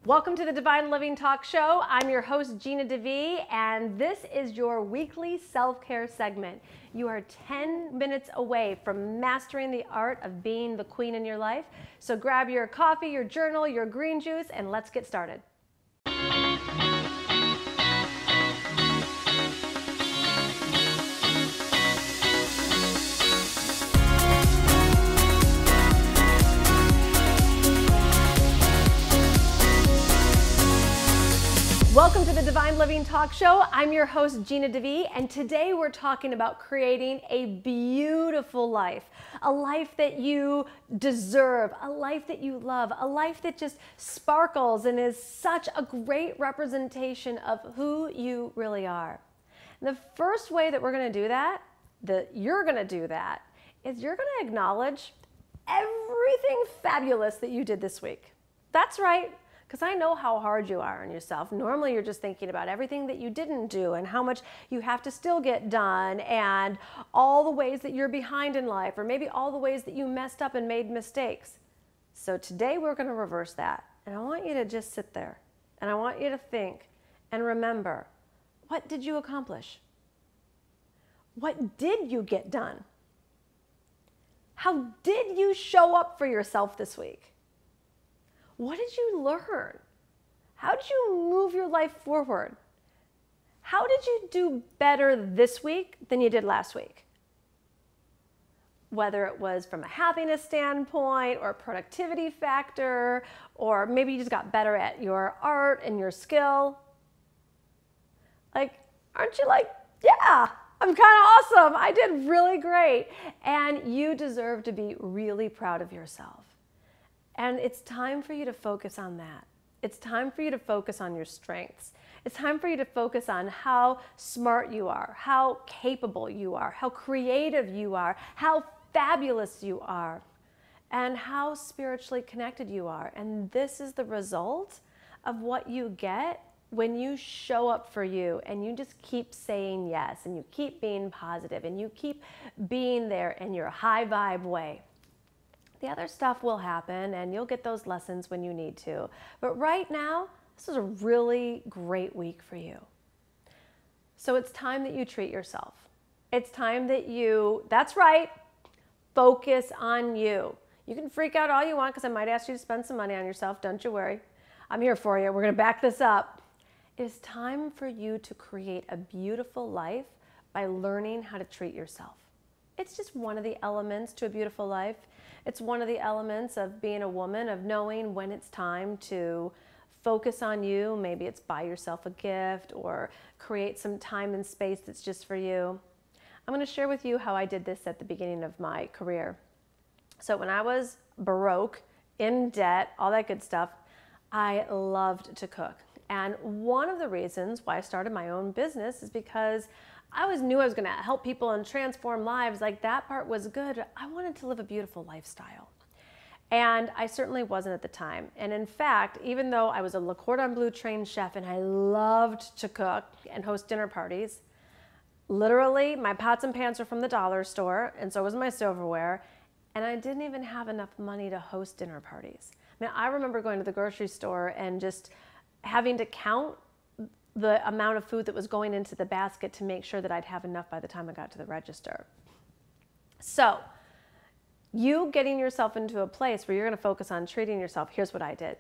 Welcome to the Divine Living Talk Show. I'm your host, Gina DeVee, and this is your weekly self-care segment. You are 10 minutes away from mastering the art of being the queen in your life. So grab your coffee, your journal, your green juice, and let's get started. Welcome to the Divine Living Talk Show. I'm your host, Gina DeVee, and today we're talking about creating a beautiful life, a life that you deserve, a life that you love, a life that just sparkles and is such a great representation of who you really are. And the first way that we're going to do that, you're going to do that, is you're going to acknowledge everything fabulous that you did this week. That's right. Because I know how hard you are on yourself. Normally you're just thinking about everything that you didn't do and how much you have to still get done and all the ways that you're behind in life, or maybe all the ways that you messed up and made mistakes. So today we're going to reverse that. And I want you to just sit there and I want you to think and remember, what did you accomplish? What did you get done? How did you show up for yourself this week? What did you learn? How did you move your life forward? How did you do better this week than you did last week? Whether it was from a happiness standpoint or productivity factor, or maybe you just got better at your art and your skill. Like, aren't you like, yeah, I'm kind of awesome. I did really great. And you deserve to be really proud of yourself. And it's time for you to focus on that. It's time for you to focus on your strengths. It's time for you to focus on how smart you are, how capable you are, how creative you are, how fabulous you are, and how spiritually connected you are. And this is the result of what you get when you show up for you and you just keep saying yes, and you keep being positive, and you keep being there in your high vibe way. The other stuff will happen and you'll get those lessons when you need to. But right now, this is a really great week for you. So it's time that you treat yourself. It's time that that's right, focus on you. You can freak out all you want because I might ask you to spend some money on yourself. Don't you worry. I'm here for you. We're going to back this up. It is time for you to create a beautiful life by learning how to treat yourself. It's just one of the elements to a beautiful life. It's one of the elements of being a woman, of knowing when it's time to focus on you. Maybe it's buy yourself a gift or create some time and space that's just for you. I'm going to share with you how I did this at the beginning of my career. So when I was broke, in debt, all that good stuff, I loved to cook. And one of the reasons why I started my own business is because I knew I was going to help people and transform lives. Like, that part was good. I wanted to live a beautiful lifestyle. And I certainly wasn't at the time. And in fact, even though I was a Le Cordon Bleu trained chef and I loved to cook and host dinner parties, literally my pots and pans were from the dollar store, and so was my silverware. And I didn't even have enough money to host dinner parties. I mean, I remember going to the grocery store and just having to count the amount of food that was going into the basket to make sure that I'd have enough by the time I got to the register. So, you getting yourself into a place where you're going to focus on treating yourself, here's what I did.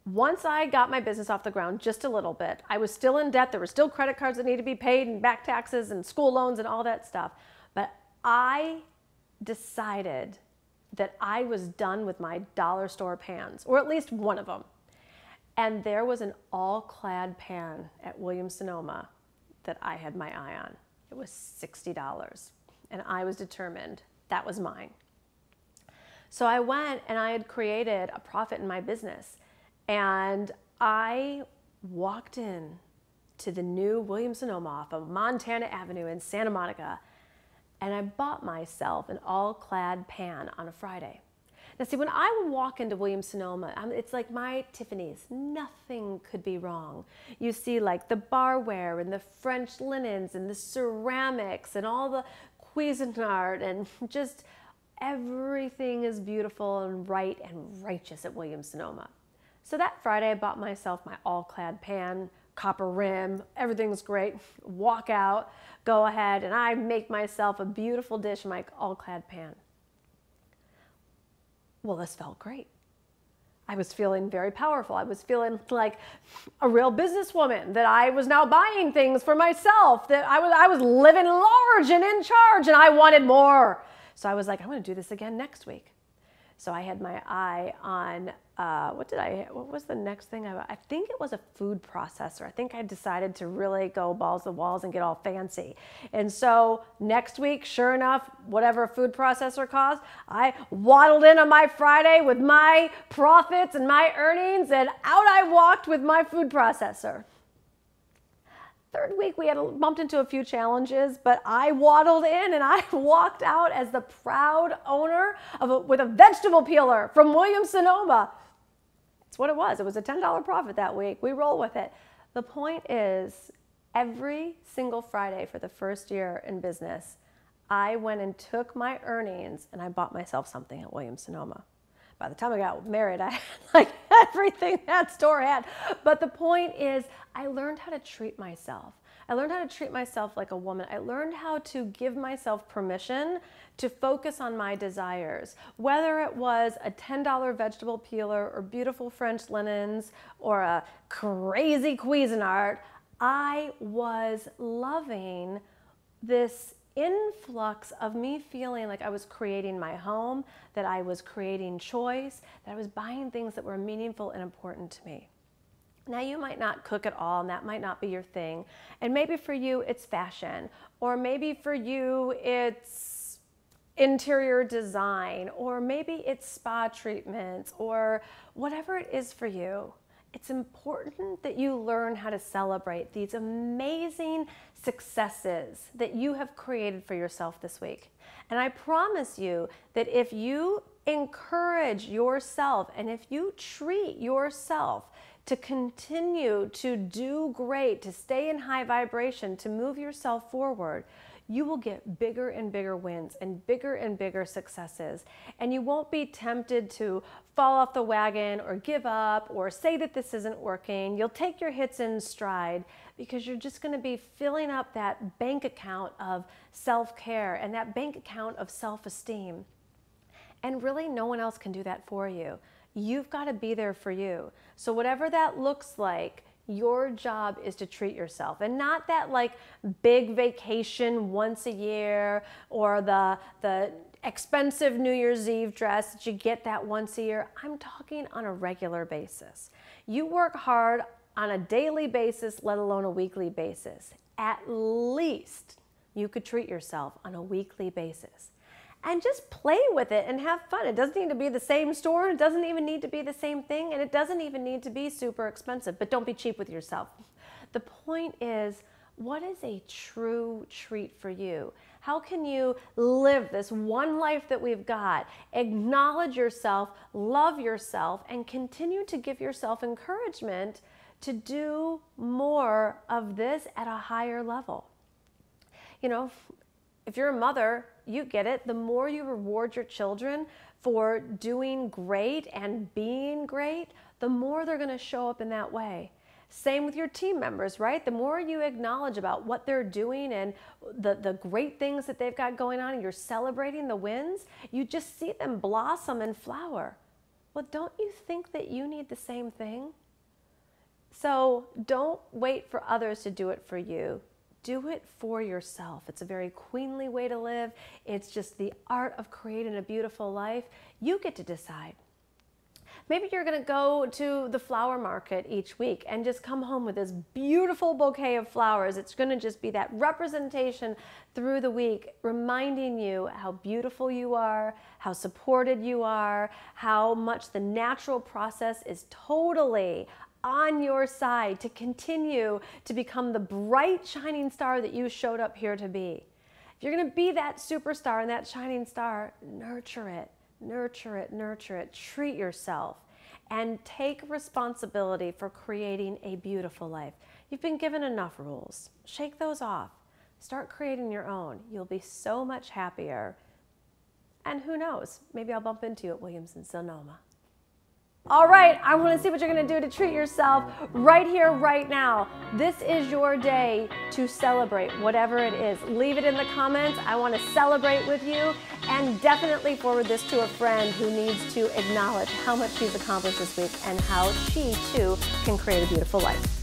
Once I got my business off the ground just a little bit, I was still in debt. There were still credit cards that needed to be paid and back taxes and school loans and all that stuff. But I decided that I was done with my dollar store pans, or at least one of them. And there was an all-clad pan at Williams-Sonoma that I had my eye on. It was $60, and I was determined that was mine. So I went and I had created a profit in my business, and I walked in to the new Williams-Sonoma off of Montana Avenue in Santa Monica, and I bought myself an all-clad pan on a Friday. Now see, when I would walk into Williams-Sonoma, it's like my Tiffany's. Nothing could be wrong. You see like the barware and the French linens and the ceramics and all the Cuisinart, and just everything is beautiful and right and righteous at Williams-Sonoma. So that Friday, I bought myself my all-clad pan, copper rim, everything's great. Walk out, go ahead, and I make myself a beautiful dish in my all-clad pan. Well, this felt great. I was feeling very powerful. I was feeling like a real businesswoman, that I was now buying things for myself, that I was living large and in charge, and I wanted more. So I was like, I'm going to do this again next week. So I had my eye on, what was the next thing? I think it was a food processor. I think I decided to really go balls to the walls and get all fancy. And so next week, sure enough, whatever a food processor cost, I waddled in on my Friday with my profits and my earnings, and out I walked with my food processor. Third week, we had bumped into a few challenges, but I waddled in and I walked out as the proud owner with a vegetable peeler from Williams-Sonoma. It's what it was. It was a $10 profit that week. We roll with it. The point is, every single Friday for the first year in business, I went and took my earnings and I bought myself something at Williams-Sonoma. By the time I got married, I had like everything that store had. But the point is, I learned how to treat myself. I learned how to treat myself like a woman. I learned how to give myself permission to focus on my desires. Whether it was a $10 vegetable peeler or beautiful French linens or a crazy Cuisinart, I was loving this influx of me feeling like I was creating my home, that I was creating choice, that I was buying things that were meaningful and important to me. Now, you might not cook at all, and that might not be your thing. And maybe for you, it's fashion, or maybe for you, it's interior design, or maybe it's spa treatments, or whatever it is for you. It's important that you learn how to celebrate these amazing successes that you have created for yourself this week. And I promise you that if you encourage yourself and if you treat yourself to continue to do great, to stay in high vibration, to move yourself forward, you will get bigger and bigger wins and bigger successes. And you won't be tempted to fall off the wagon or give up or say that this isn't working. You'll take your hits in stride because you're just going to be filling up that bank account of self-care and that bank account of self-esteem. And really, no one else can do that for you. You've got to be there for you. So whatever that looks like, your job is to treat yourself, and not that like big vacation once a year or the expensive New Year's Eve dress that you get that once a year. I'm talking on a regular basis. You work hard on a daily basis, let alone a weekly basis. At least you could treat yourself on a weekly basis. And just play with it and have fun. It doesn't need to be the same store. It doesn't even need to be the same thing. And it doesn't even need to be super expensive. But don't be cheap with yourself. The point is, what is a true treat for you? How can you live this one life that we've got? Acknowledge yourself, love yourself, and continue to give yourself encouragement to do more of this at a higher level. You know, if you're a mother, you get it. The more you reward your children for doing great and being great, the more they're going to show up in that way. Same with your team members, right? The more you acknowledge about what they're doing and the great things that they've got going on, and you're celebrating the wins, you just see them blossom and flower. Well, don't you think that you need the same thing? So don't wait for others to do it for you. Do it for yourself. It's a very queenly way to live. It's just the art of creating a beautiful life. You get to decide. Maybe you're going to go to the flower market each week and just come home with this beautiful bouquet of flowers. It's going to just be that representation through the week, reminding you how beautiful you are, how supported you are, how much the natural process is totally on your side to continue to become the bright shining star that you showed up here to be. If you're going to be that superstar and that shining star, nurture it, nurture it, nurture it. Treat yourself and take responsibility for creating a beautiful life. You've been given enough rules. Shake those off. Start creating your own. You'll be so much happier. And who knows, maybe I'll bump into you at Williams-Sonoma. All right, I want to see what you're going to do to treat yourself right here, right now. This is your day to celebrate whatever it is. Leave it in the comments. I want to celebrate with you, and definitely forward this to a friend who needs to acknowledge how much she's accomplished this week and how she too can create a beautiful life.